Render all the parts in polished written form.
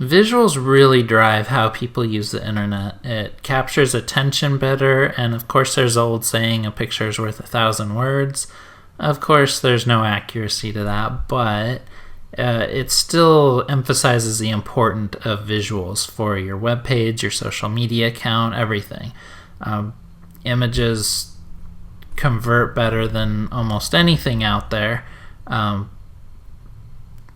Visuals really drive how people use the internet. It captures attention better, and of course there's the old saying, a picture is worth 1,000 words. Of course there's no accuracy to that, but it still emphasizes the importance of visuals for your web page, your social media account, everything. Images convert better than almost anything out there.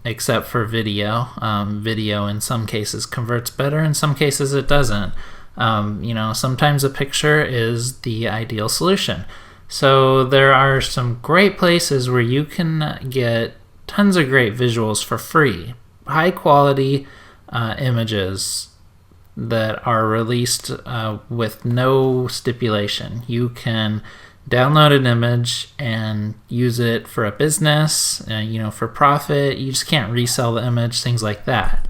Except for video. Video in some cases converts better, in some cases it doesn't. Sometimes a picture is the ideal solution. So there are some great places where you can get tons of great visuals for free. High quality images that are released with no stipulation. You can download an image and use it for a business, for profit. You just can't resell the image, things like that.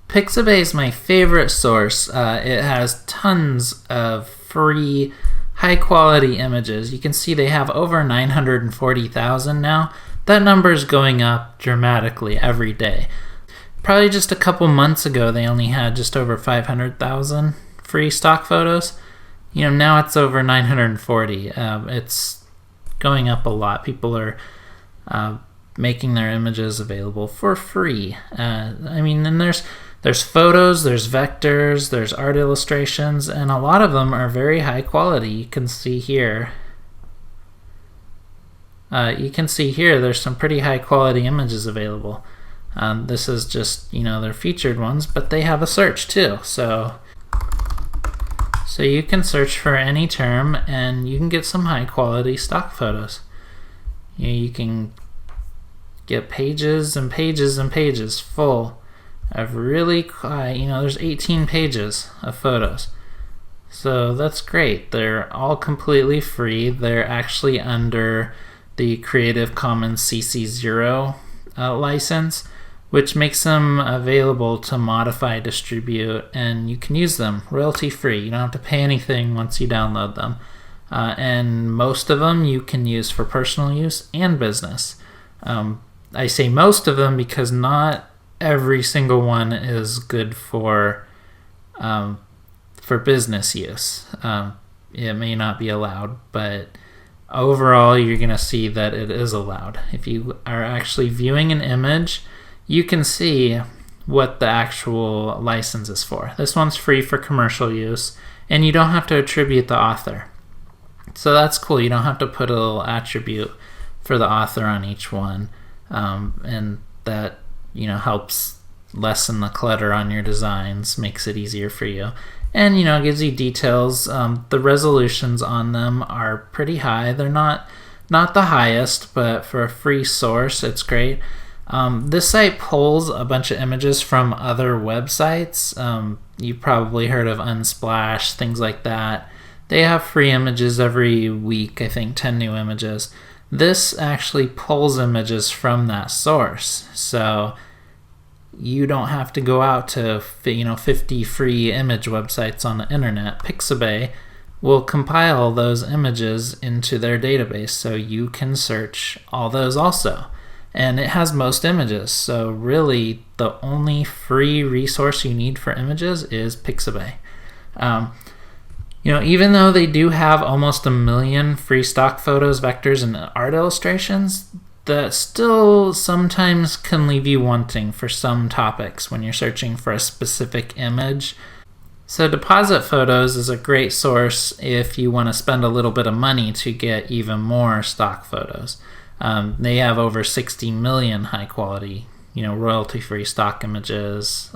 Pixabay is my favorite source. It has tons of free, high-quality images. You can see they have over 940,000 now. That number is going up dramatically every day. Probably just a couple months ago, they only had just over 500,000 free stock photos. Now it's over 940. It's going up a lot. People are making their images available for free. And there's photos, there's vectors, there's art illustrations, and a lot of them are very high quality. You can see here. There's some pretty high quality images available. This is just, their featured ones, but they have a search too. So you can search for any term and you can get some high quality stock photos. You can get pages and pages and pages full of really high, there's 18 pages of photos. So that's great. They're all completely free. They're actually under the Creative Commons CC0 license, which makes them available to modify, distribute, and you can use them royalty free. You don't have to pay anything once you download them. And most of them you can use for personal use and business. I say most of them because not every single one is good for business use. It may not be allowed, but overall you're going to see that it is allowed. If you are actually viewing an image, you can see what the actual license is for. This one's free for commercial use, and you don't have to attribute the author. So that's cool. You don't have to put a little attribute for the author on each one, and that helps lessen the clutter on your designs, makes it easier for you, and gives you details. The resolutions on them are pretty high. They're not the highest, but for a free source, it's great. This site pulls a bunch of images from other websites. You've probably heard of Unsplash, things like that. They have free images every week, I think 10 new images. This actually pulls images from that source, so you don't have to go out to 50 free image websites on the internet. Pixabay will compile those images into their database, so you can search all those also. And it has most images, so really the only free resource you need for images is Pixabay. Even though they do have almost 1 million free stock photos, vectors, and art illustrations, that still sometimes can leave you wanting for some topics when you're searching for a specific image. So Deposit Photos is a great source if you want to spend a little bit of money to get even more stock photos. They have over 60 million high quality, royalty-free stock images.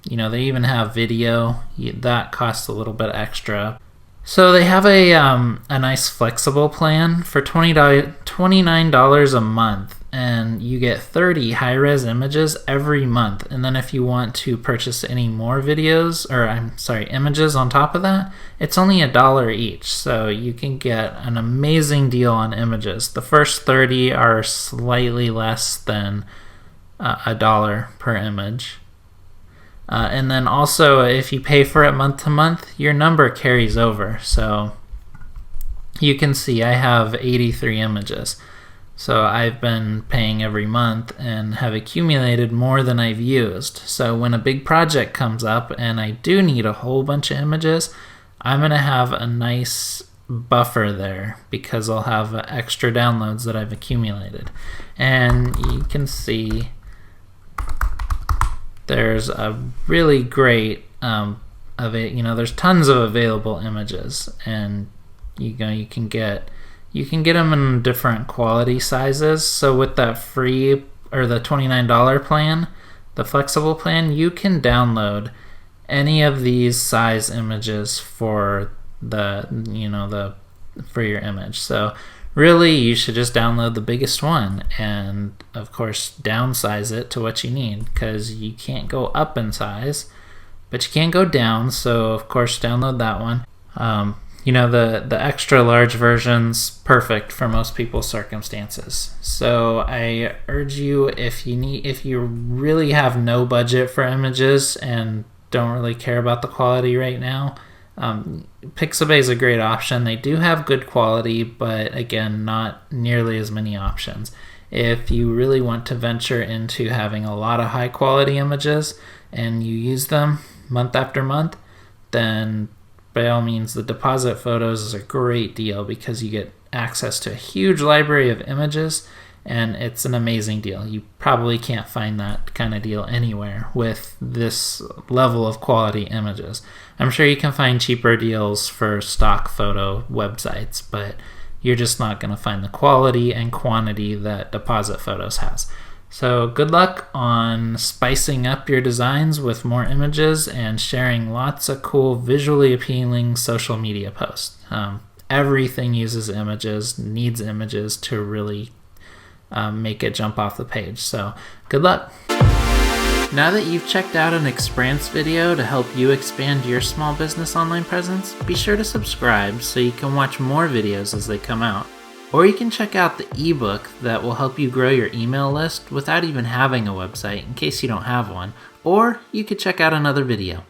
They even have video that costs a little bit extra. So they have a nice flexible plan for $29 a month, and you get 30 high-res images every month. And then if you want to purchase any more images on top of that, it's only $1 each. So you can get an amazing deal on images. The first 30 are slightly less than $1 per image. And then also, if you pay for it month to month, your number carries over. So you can see I have 83 images. So I've been paying every month and have accumulated more than I've used. So when a big project comes up and I do need a whole bunch of images, I'm going to have a nice buffer there because I'll have extra downloads that I've accumulated. And you can see there's a really great there's tons of available images, and you can get them in different quality sizes. So with that free or the $29 plan, the flexible plan, you can download any of these size images for for your image. So really you should just download the biggest one and of course downsize it to what you need, because you can't go up in size but you can go down. So of course download that one. The extra large version's perfect for most people's circumstances. So I urge you, if you really have no budget for images and don't really care about the quality right now, Pixabay is a great option. They do have good quality, but again, not nearly as many options. If you really want to venture into having a lot of high quality images and you use them month after month, then by all means, the deposit photos is a great deal because you get access to a huge library of images, and it's an amazing deal. You probably can't find that kind of deal anywhere with this level of quality images. I'm sure you can find cheaper deals for stock photo websites, but you're just not going to find the quality and quantity that deposit photos has. So good luck on spicing up your designs with more images and sharing lots of cool, visually appealing social media posts. Everything uses images, needs images to really make it jump off the page. So good luck. Now that you've checked out an Exprance video to help you expand your small business online presence, be sure to subscribe so you can watch more videos as they come out. Or you can check out the ebook that will help you grow your email list without even having a website in case you don't have one. Or you could check out another video.